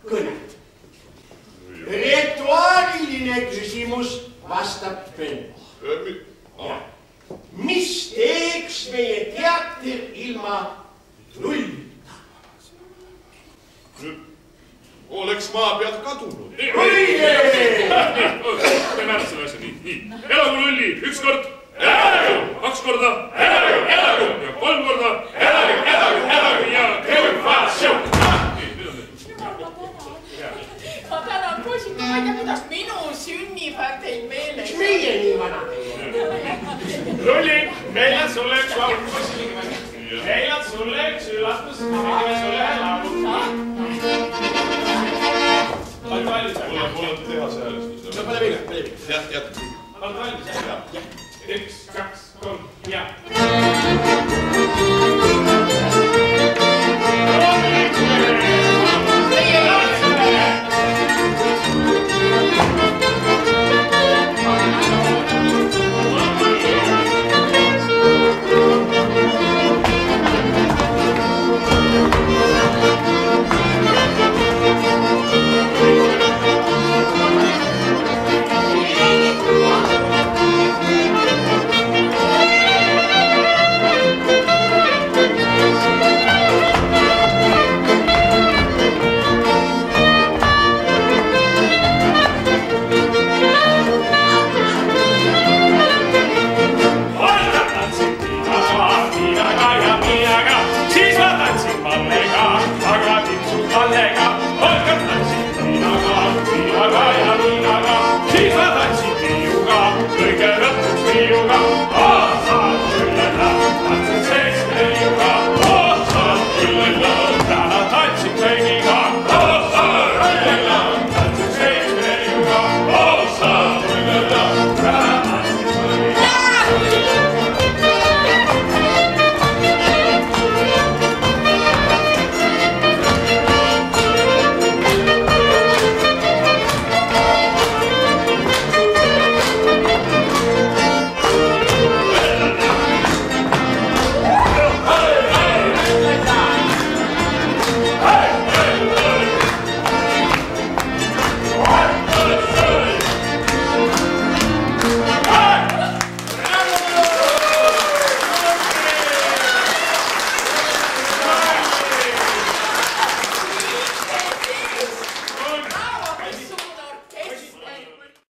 Kõne. Rituaaliline küsimus vastab veel. Mis teeks meie teater ilma nullita? Oleks maa pealt kadunud. Me määrad selle asja nii. Elagu nulli, üks kord. Elagu! 2 korda. Elagu! Elagu! Ja 3 korda. Elagu! Elagu! Elagu! Ja krevatsioon! Ma tänan, poisid, ma ei tea, kuidas minu sünnipäev teil meeles. Meie nii vana. Nulli, meil on sulle üks laulus. Meil on sulle üks üllatus. Me tegime sulle laulu. Oled valmis? Mul on tehase häälistus. Pane minna. Jah, jätkub. Oled valmis? 1, 2.